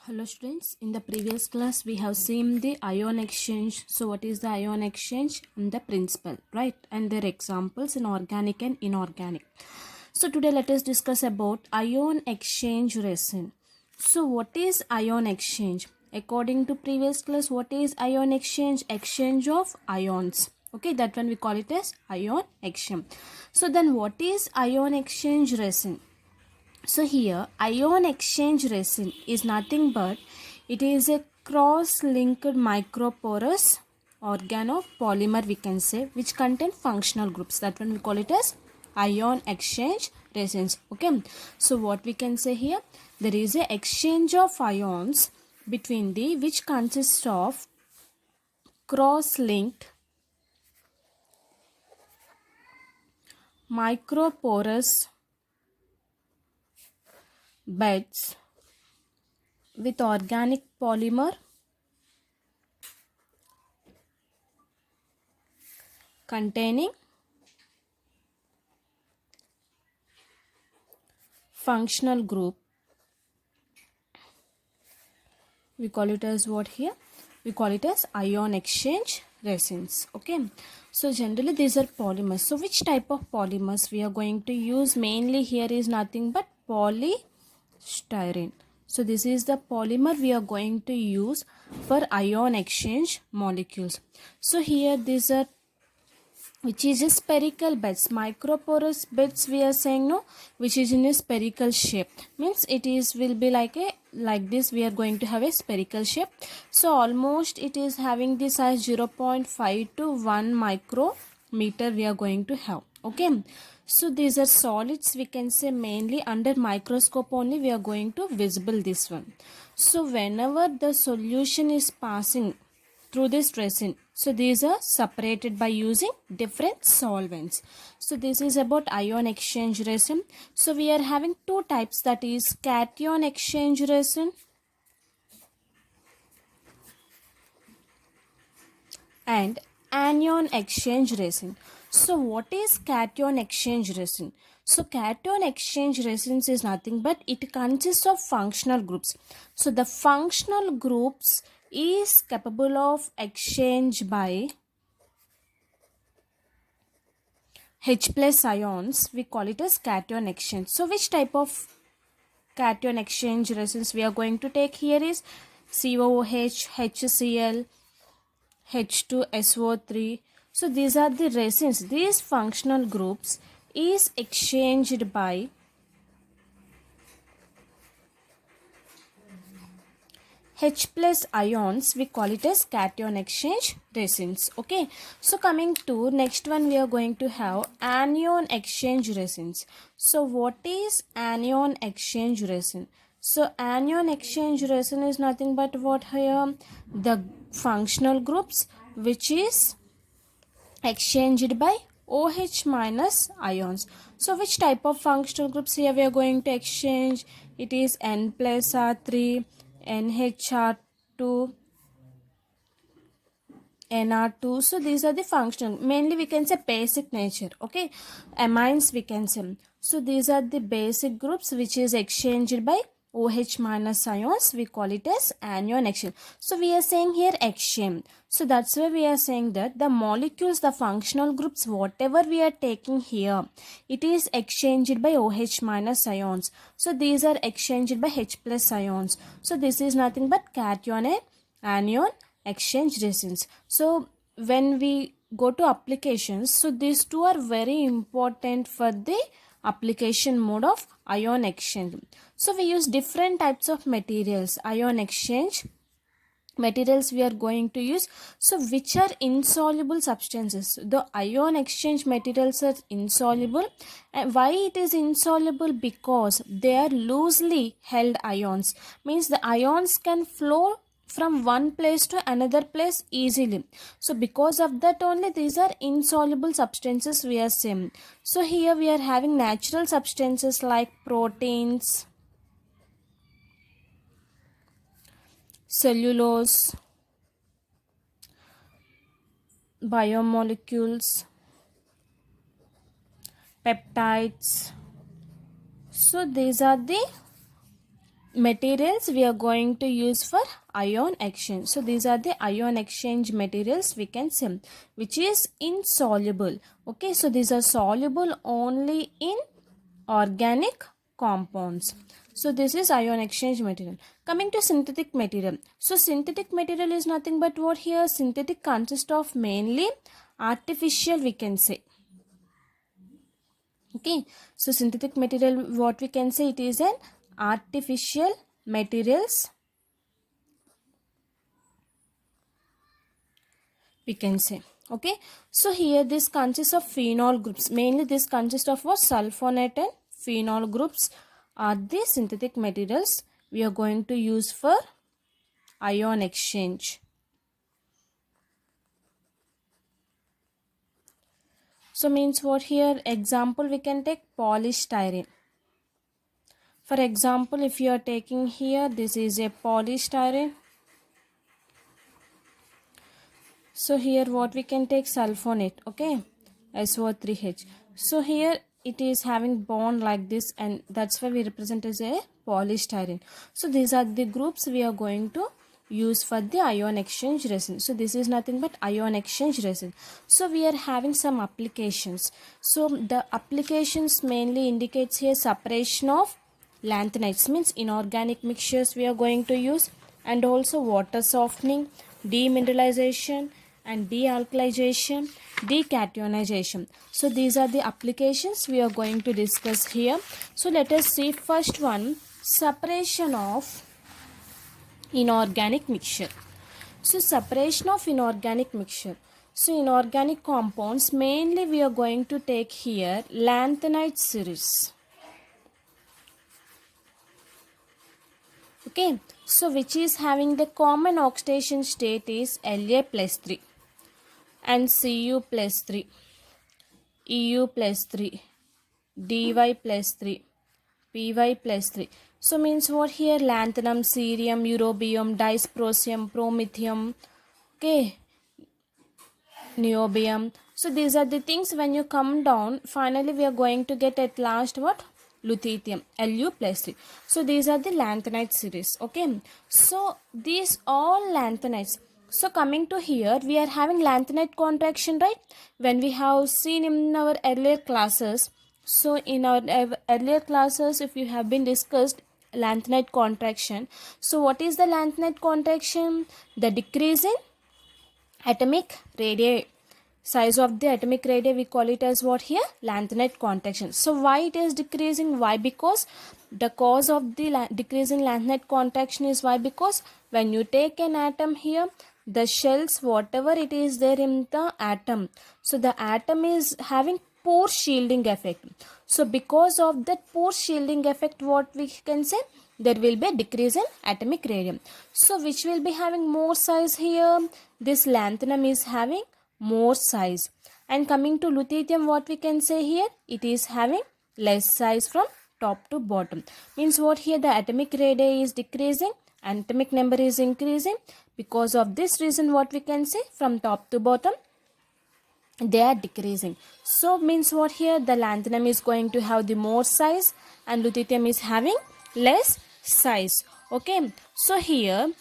Hello students, in the previous class we have seen the ion exchange. So what is the ion exchange and the principle, right? And their examples in organic and inorganic. So today let us discuss about ion exchange resin. So what is ion exchange? According to previous class, what is ion exchange? Exchange of ions. Okay, that one we call it as ion exchange. So then what is ion exchange resin? So here ion exchange resin is nothing but it is a cross-linked microporous organopolymer, we can say, which contain functional groups. That one we call it as ion exchange resins. Okay, so what we can say here, there is a exchange of ions between the which consists of cross-linked microporous beds with organic polymer containing functional group. We call it as what here? We call it as ion exchange resins. Okay, so generally these are polymers. So which type of polymers we are going to use? Mainly here is nothing but polystyrene. So this is the polymer we are going to use for ion exchange molecules. So here these are, which is a spherical beds, microporous beds we are saying, no, which is in a spherical shape, means it is will be like a, like this we are going to have a spherical shape. So almost it is having the size 0.5 to 1 micrometer we are going to have. Okay, so these are solids, we can say mainly under microscope only we are going to visible this one. So whenever the solution is passing through this resin, so these are separated by using different solvents. So this is about ion exchange resin. So we are having two types, that is cation exchange resin and anion exchange resin. So what is cation exchange resin? So cation exchange resins is nothing but it consists of functional groups. So the functional groups is capable of exchange by H plus ions. We call it as cation exchange. So which type of cation exchange resins we are going to take here is COOH, HCl, H2SO3. So these are the resins. These functional groups is exchanged by H plus ions, we call it as cation exchange resins. Okay, so coming to next one, we are going to have anion exchange resins. So what is anion exchange resin? So anion exchange resin is nothing but what here, the functional groups which is exchanged by OH minus ions. So which type of functional groups here we are going to exchange? It is N plus R3, NHR2, NR2. So these are the functional, mainly we can say basic nature. Okay, amines we can say. So these are the basic groups which is exchanged by OH minus ions. We call it as anion exchange. So we are saying here exchange. So that's why we are saying that the molecules, the functional groups, whatever we are taking here, it is exchanged by OH minus ions. So these are exchanged by H plus ions. So this is nothing but cation and anion exchange resins. So when we go to applications, so these two are very important for the application mode of ion exchange. So we use different types of materials, ion exchange materials we are going to use. So which are insoluble substances? The ion exchange materials are insoluble. And why it is insoluble? Because they are loosely held ions, means the ions can flow from one place to another place easily. So because of that only these are insoluble substances we are saying. So here we are having natural substances like proteins, cellulose, biomolecules, peptides. So these are the materials we are going to use for ion exchange. So these are the ion exchange materials we can see, which is insoluble. Okay, so these are soluble only in organic compounds. So this is ion exchange material. Coming to synthetic material. So synthetic material is nothing but what here? Synthetic consists of mainly artificial, we can say. Okay, so synthetic material, what we can say, it is an artificial materials, we can say. Okay, so here this consists of phenol groups. Mainly this consists of what? Sulfonate and phenol groups are the synthetic materials we are going to use for ion exchange. So means what here? Example we can take polystyrene. For example, if you are taking here, this is a polystyrene. So here what we can take? Sulfonate. Okay, SO3H. So here it is having bond like this, and that's why we represent as a polystyrene. So these are the groups we are going to use for the ion exchange resin. So this is nothing but ion exchange resin. So we are having some applications. So the applications mainly indicates here separation of lanthanides, means inorganic mixtures we are going to use, and also water softening, demineralization and dealkalization, decationization. So these are the applications we are going to discuss here. So let us see first one, separation of inorganic mixture. So separation of inorganic mixture. So inorganic compounds, mainly we are going to take here lanthanide series. Okay, so which is having the common oxidation state is La plus 3 and Cu plus 3, Eu plus 3, Dy plus 3, Py plus 3. So means what here? Lanthanum, cerium, eurobium, dysprosium, promethium, okay, niobium. So these are the things. When you come down, finally we are going to get at last what? Lutetium, Lu plus 3. So these are the lanthanide series. Okay, so these all lanthanides. So coming to here, we are having lanthanide contraction, right? When we have seen in our earlier classes, so in our earlier classes, if you have been discussed lanthanide contraction. So what is the lanthanide contraction? The decrease in atomic radii, size of the atomic radii, we call it as what here? Lanthanide contraction. So why it is decreasing? Why? Because the cause of the decrease in lanthanide contraction is why? Because when you take an atom here, the shells, whatever it is there in the atom, so the atom is having poor shielding effect. So because of that poor shielding effect, what we can say? There will be a decrease in atomic radium. So which will be having more size here? This lanthanum is having more size. And coming to lutetium, what we can say here? It is having less size from top to bottom. Means what here? The atomic radii is decreasing, atomic number is increasing. Because of this reason, what we can say? From top to bottom, they are decreasing. So means what here? The lanthanum is going to have the more size and lutetium is having less size. Okay, so here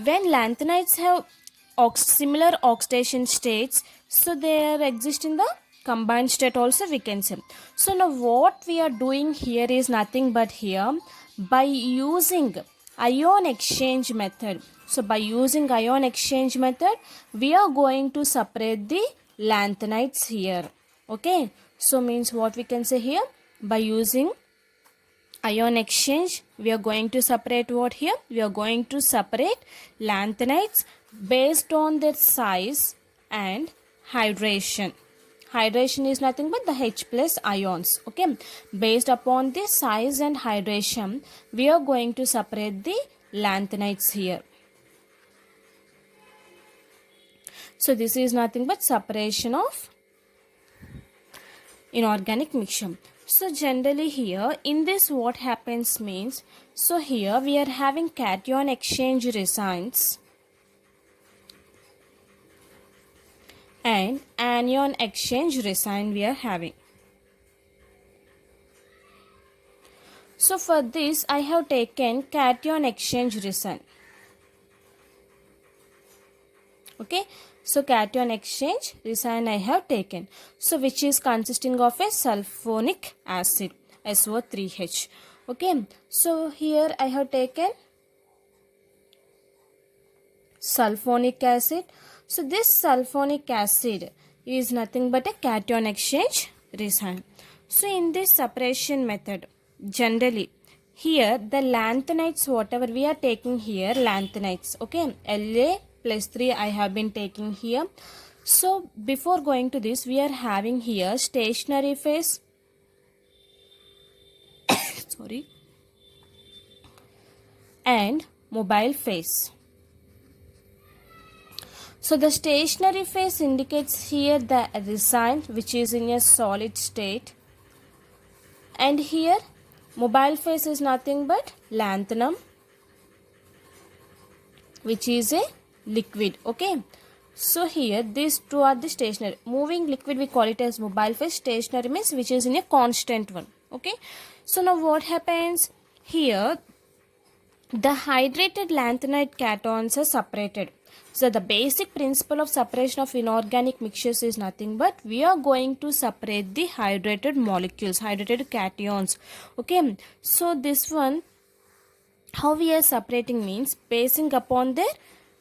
when lanthanides have similar oxidation states, so they are exist in the combined state also, we can say. So now what we are doing here is nothing but here, by using ion exchange method. So by using ion exchange method, we are going to separate the lanthanides here. Okay, so means what we can say here? By using ion exchange, we are going to separate what here? We are going to separate lanthanides based on their size and hydration. Hydration is nothing but the H plus ions. Okay, based upon the size and hydration, we are going to separate the lanthanides here. So this is nothing but separation of inorganic mixture. So generally here in this what happens means, so here we are having cation exchange resins and anion exchange resin we are having. So for this I have taken cation exchange resin. Okay, so cation exchange resin I have taken. So which is consisting of a sulfonic acid, SO3H. Okay, so here I have taken sulfonic acid. So this sulfonic acid is nothing but a cation exchange resin. So in this separation method, generally here the lanthanides, whatever we are taking here, lanthanides, okay, La+3 I have been taking here. So before going to this, we are having here stationary phase sorry, and mobile phase. So the stationary phase indicates here the resin which is in a solid state, and here mobile phase is nothing but lanthanum which is a liquid. Okay, so here these two are the stationary. Moving liquid we call it as mobile phase, stationary means which is in a constant one. Okay, so now what happens here, the hydrated lanthanide cations are separated. So the basic principle of separation of inorganic mixtures is nothing but we are going to separate the hydrated molecules, hydrated cations. Okay, so this one, how we are separating means basing upon their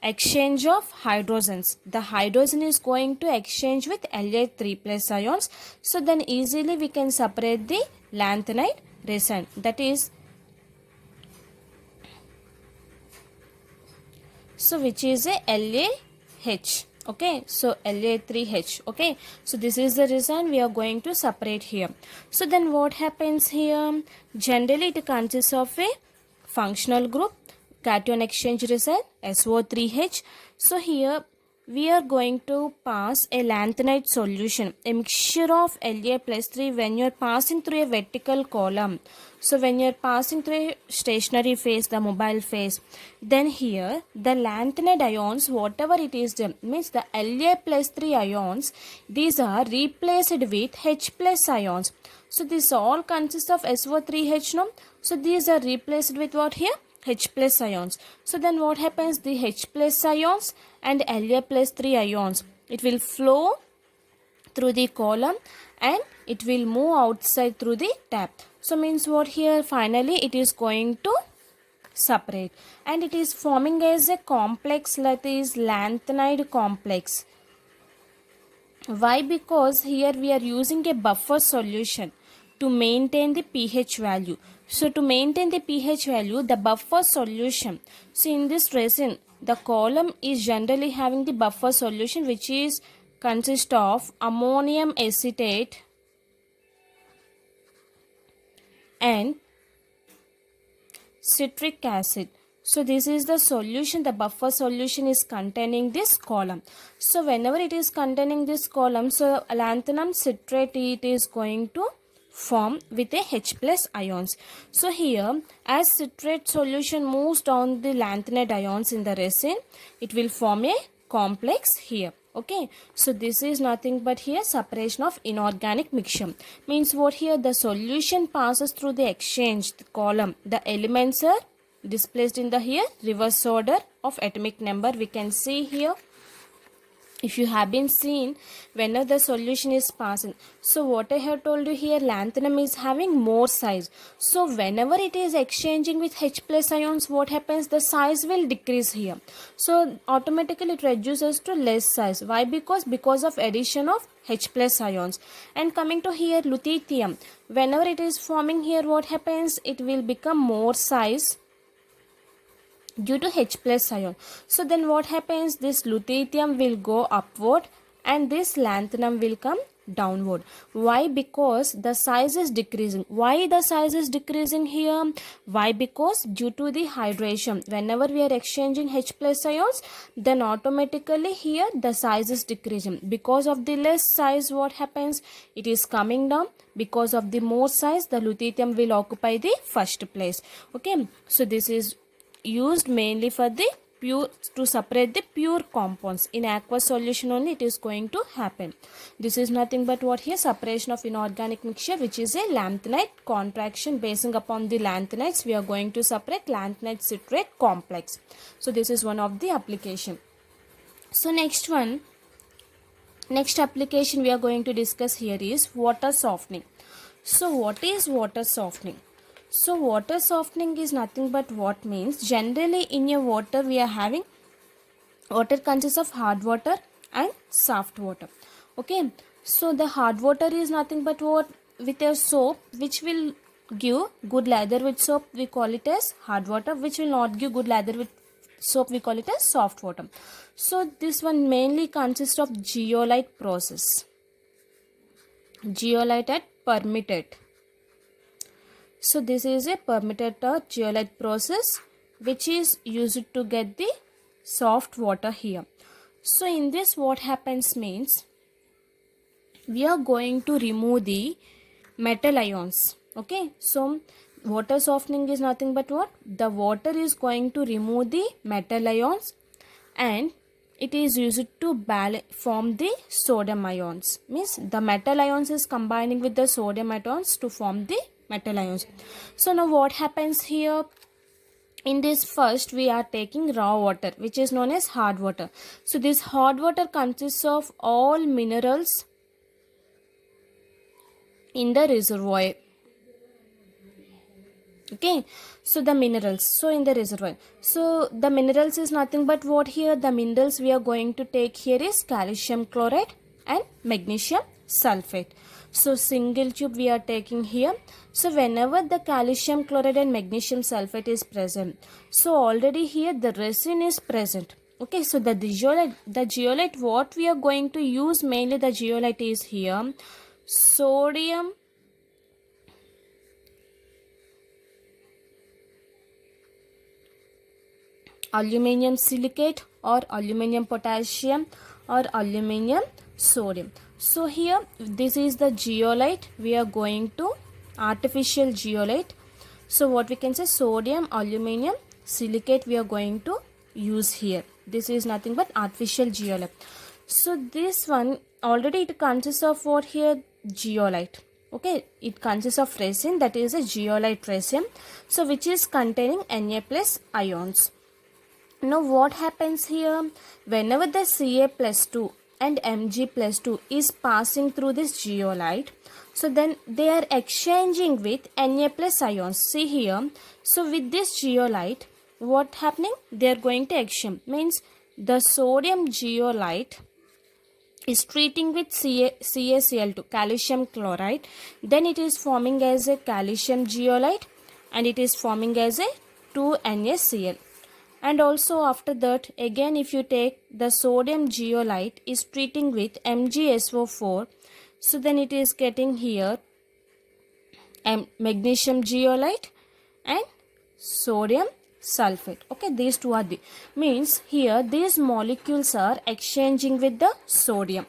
exchange of hydrogens. The hydrogen is going to exchange with La3 plus ions. So then easily we can separate the lanthanide resin, that is, so which is a LaH. Okay, so La3H. Okay, so this is the resin we are going to separate here. So then what happens here, generally it consists of a functional group, cation exchange resin, SO3H. So here we are going to pass a lanthanide solution, a mixture of La+3 when you are passing through a vertical column. So when you are passing through a stationary phase, the mobile phase, then here the lanthanide ions, whatever it is, means the La+3 ions, these are replaced with H plus ions. So this all consists of SO3H, no? So these are replaced with what here? H plus ions. So then what happens, the H plus ions and La+3 ions, it will flow through the column and it will move outside through the tap. So means what here, finally it is going to separate and it is forming as a complex, that is lanthanide complex. Why? Because here we are using a buffer solution to maintain the pH value. So to maintain the pH value, the buffer solution, so in this resin the column is generally having the buffer solution which is consist of ammonium acetate and citric acid. So this is the solution, the buffer solution is containing this column. So whenever it is containing this column, so lanthanum citrate, it is going to form with a H plus ions. So here as citrate solution moves down the lanthanide ions in the resin, it will form a complex here. Okay, so this is nothing but here separation of inorganic mixture. Means what here, the solution passes through the exchange column. The elements are displaced in the here reverse order of atomic number. We can see here, if you have been seen, whenever the solution is passing, so what I have told you here, lanthanum is having more size. So whenever it is exchanging with H plus ions, what happens, the size will decrease here. So automatically it reduces to less size. Why? Because of addition of H plus ions. And coming to here lutetium, whenever it is forming here, what happens, it will become more size due to H plus ion. So then what happens, this lutetium will go upward and this lanthanum will come downward. Why? Because the size is decreasing. Why the size is decreasing here? Why? Because due to the hydration, whenever we are exchanging H plus ions, then automatically here the size is decreasing. Because of the less size, what happens, it is coming down. Because of the more size, the lutetium will occupy the first place. Okay, so this is used mainly for the the pure compounds. In aqueous solution only it is going to happen. This is nothing but what here, separation of inorganic mixture, which is a lanthanide contraction. Basing upon the lanthanides, we are going to separate lanthanide citrate complex. So this is one of the application. So next application we are going to discuss here is water softening. So what is water softening? So water softening is nothing but what means, generally in your water we are having, water consists of hard water and soft water. Okay, so the hard water is nothing but what, with a soap which will give good lather with soap, we call it as hard water. Which will not give good lather with soap, we call it as soft water. So this one mainly consists of zeolite process. Zeolite and permeate. So this is a permeate or zeolite process which is used to get the soft water here. So in this what happens means, we are going to remove the metal ions. Okay, so water softening is nothing but what, the water is going to remove the metal ions and it is used to form the sodium ions. Means the metal ions is combining with the sodium ions to form the metal ions. So now what happens here, in this first we are taking raw water which is known as hard water. So this hard water consists of all minerals in the reservoir. Okay, so the minerals, so in the reservoir, so the minerals is nothing but what here, the minerals we are going to take here is calcium chloride and magnesium sulfate. So single tube we are taking here. So whenever the calcium chloride and magnesium sulfate is present, so already here the resin is present. Okay, so the zeolite what we are going to use, mainly the zeolite is here sodium aluminum silicate or aluminum potassium or aluminum sodium. So here this is the zeolite, we are going to artificial zeolite. So what we can say, sodium aluminum silicate we are going to use here. This is nothing but artificial zeolite. So this one already it consists of what here, zeolite. Okay, it consists of resin, that is a zeolite resin, so which is containing Na plus ions. Now what happens here, whenever the Ca plus 2 and Mg plus 2 is passing through this zeolite, so then they are exchanging with Na plus ions. See here, so with this zeolite what happening, they are going to exchange, means the sodium zeolite is treating with CaCl2, calcium chloride, then it is forming as a calcium zeolite and it is forming as a 2NaCl. And also after that again if you take the sodium zeolite is treating with MgSO4, so then it is getting here magnesium zeolite and sodium sulfate. Okay, these two are the, means here these molecules are exchanging with the sodium.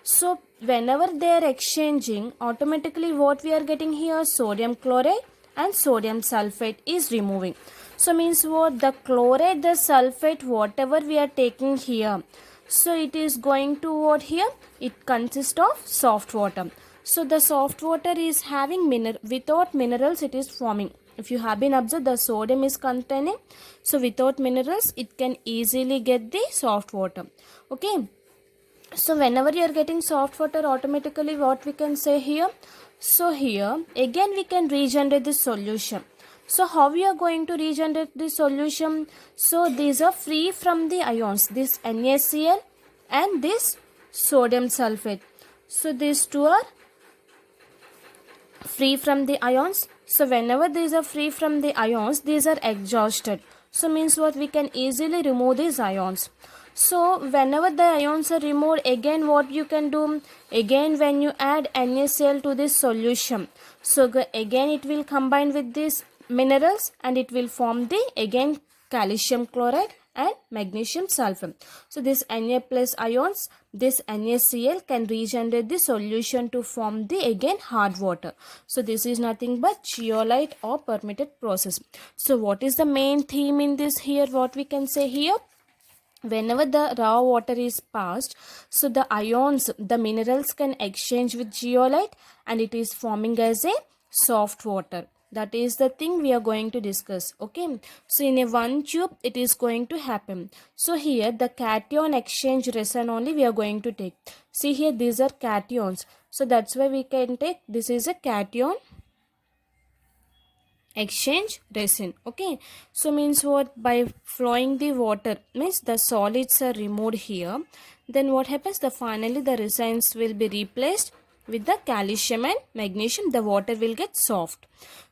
So whenever they are exchanging, automatically what we are getting here, sodium chloride and sodium sulfate is removing. So means what, the chloride, the sulfate, whatever we are taking here, so it is going to what here, it consists of soft water. So the soft water is having without minerals it is forming. If you have been observed, the sodium is containing, so without minerals it can easily get the soft water. Okay, so whenever you are getting soft water, automatically what we can say here, so here again we can regenerate the solution. So how we are going to regenerate the solution? So these are free from the ions, this NaCl and this sodium sulfate. So these two are free from the ions. So whenever these are free from the ions, these are exhausted. So means what, we can easily remove these ions. So whenever the ions are removed, again what you can do, again when you add NaCl to this solution, so again it will combine with this minerals and it will form the again calcium chloride and magnesium sulfur. So this Na plus ions, this NaCl can regenerate the solution to form the again hard water. So this is nothing but zeolite or permitted process. So what is the main theme in this here? What we can say here? Whenever the raw water is passed, so the ions, the minerals can exchange with zeolite and it is forming as a soft water. That is the thing we are going to discuss. Okay, so in a one tube it is going to happen. So here the cation exchange resin only we are going to take. See here, these are cations, so that's why we can take this is a cation exchange resin. Okay, so means what? By flowing the water means the solids are removed here, then what happens, the finally the resins will be replaced with the calcium and magnesium. The water will get soft.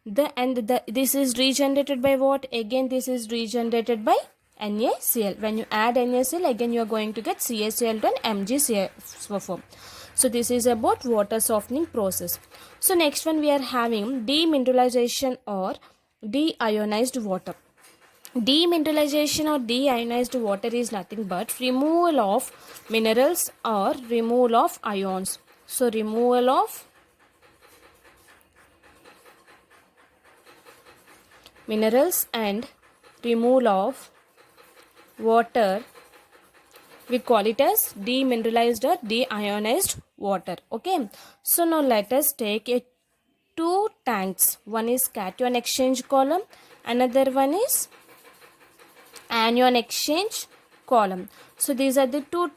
This is regenerated by what? Again this is regenerated by NaCl. When you add NaCl, again you are going to get CaCl and MgCl4. So this is about water softening process. So next one we are having demineralization or deionized water. Demineralization or deionized water is nothing but removal of minerals or removal of ions. So removal of minerals and removal of water, we call it as demineralized or deionized water. Okay, so now let us take a two tanks. One is cation exchange column, another one is anion exchange column. So these are the two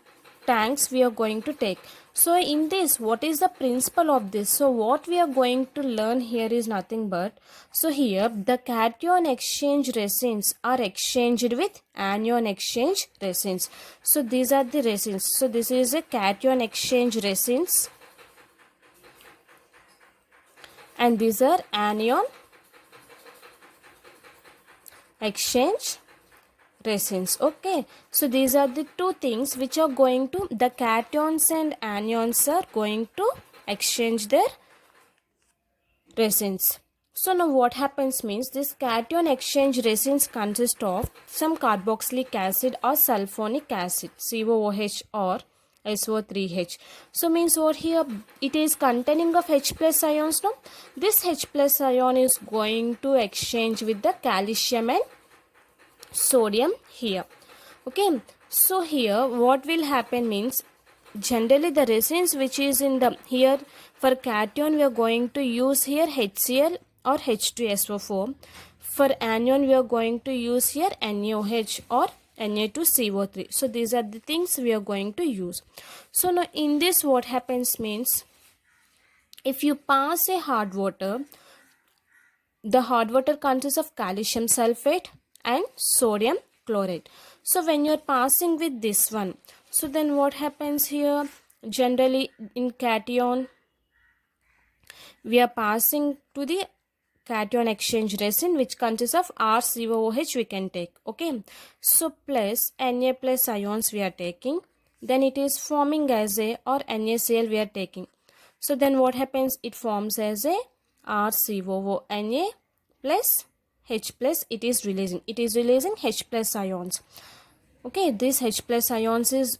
tanks we are going to take. So in this, what is the principle of this? So what we are going to learn here is nothing but, so here the cation exchange resins are exchanged with anion exchange resins. So these are the resins. So this is a cation exchange resins and these are anion exchange resins. Okay, so these are the two things which are going to, the cations and anions are going to exchange their resins. So now what happens means, this cation exchange resins consist of some carboxylic acid or sulfonic acid, COOH or SO3H. So means what here, it is containing of H plus ions. No, this H plus ion is going to exchange with the calcium and sodium here. Okay, so here what will happen means, generally the resins which is in the here, for cation we are going to use here HCl or H2SO4. For anion we are going to use here NaOH or Na2CO3. So these are the things we are going to use. So now in this what happens means, if you pass a hard water, the hard water consists of calcium sulfate and sodium chloride. So when you are passing with this one, so then what happens here, generally in cation we are passing to the cation exchange resin which consists of RCOOH we can take. Okay, so plus Na plus ions we are taking, then it is forming as a, or NaCl we are taking. So then what happens, it forms as a RCOO Na plus H plus, it is releasing H plus ions. Okay, this H plus ions is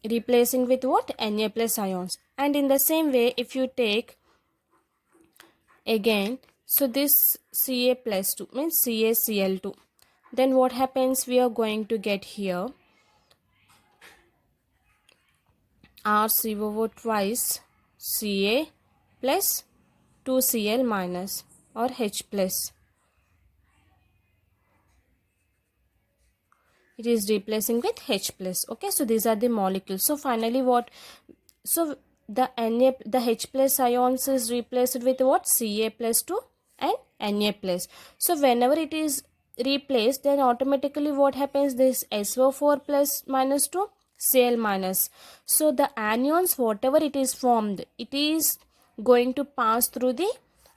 replacing with what? Na plus ions. And in the same way, if you take again, so this Ca plus 2 means CaCl2, then what happens, we are going to get here RCOO twice Ca plus 2Cl minus or H plus. It is replacing with H plus. Okay, so these are the molecules. So finally what, so the H plus ions is replaced with what? Ca plus 2 and Na plus. So whenever it is replaced, then automatically what happens, this SO4 plus minus 2 Cl minus. So the anions, whatever it is formed, it is going to pass through the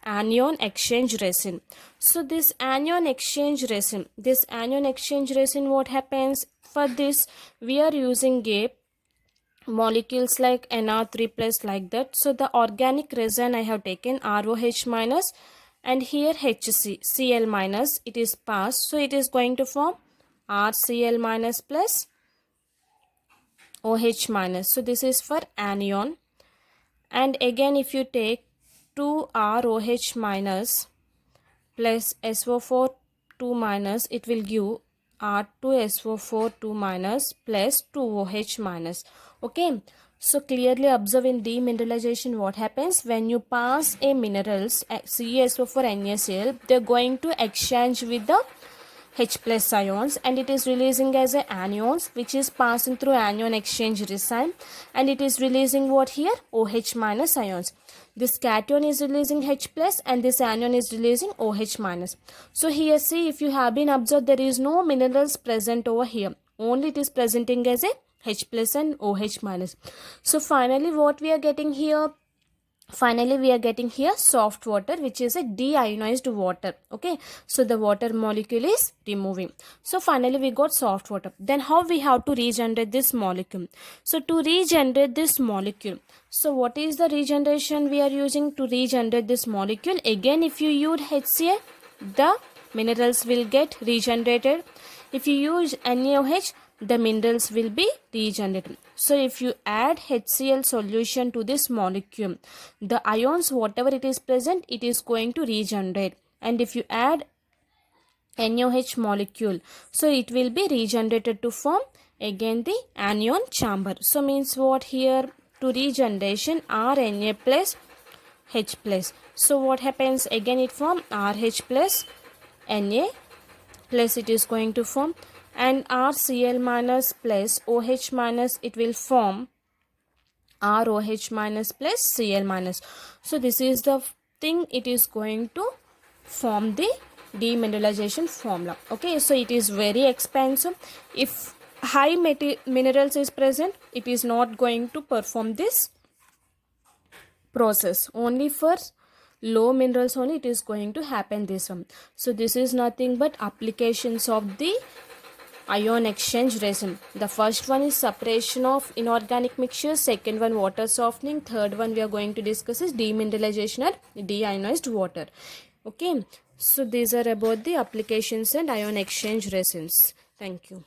anion exchange resin. So this anion exchange resin, what happens, for this we are using a molecules like NR3 plus like that. So the organic resin I have taken ROH minus and here HC Cl minus, it is passed, so it is going to form RCl minus plus OH minus. So this is for anion. And again if you take 2ROH minus plus SO4 2 minus, it will give R2SO4 2 minus plus 2OH minus. Okay, so clearly observe in demineralization what happens when you pass a minerals CaSO4 NaCl, they're going to exchange with the H plus ions and it is releasing as a anions which is passing through anion exchange resin and it is releasing what here? OH minus ions. This cation is releasing H plus and this anion is releasing OH minus. So here see, if you have been observed, there is no minerals present over here. Only it is presenting as a H plus and OH minus. So finally what we are getting here? Finally we are getting here soft water, which is a deionized water. Okay, so the water molecule is removing. So finally we got soft water. Then how we have to regenerate this molecule? So to regenerate this molecule, so what is the regeneration we are using to regenerate this molecule? Again, if you use HCl, the minerals will get regenerated. If you use NaOH, the minerals will be regenerated. So if you add HCl solution to this molecule, the ions whatever it is present, it is going to regenerate. And if you add NaOH molecule, so it will be regenerated to form again the anion chamber. So means what here? To regeneration RNA plus H plus. So what happens? Again it form RH plus Na plus it is going to form, and RCl minus plus OH minus, it will form ROH minus plus Cl minus. So this is the thing, it is going to form the demineralization formula. Okay, so it is very expensive. If high minerals is present, it is not going to perform this process. Only for low minerals only it is going to happen this one. So this is nothing but applications of the ion exchange resin. The first one is separation of inorganic mixtures, second one water softening, third one we are going to discuss is demineralization and deionized water. Okay, so these are about the applications and ion exchange resins. Thank you.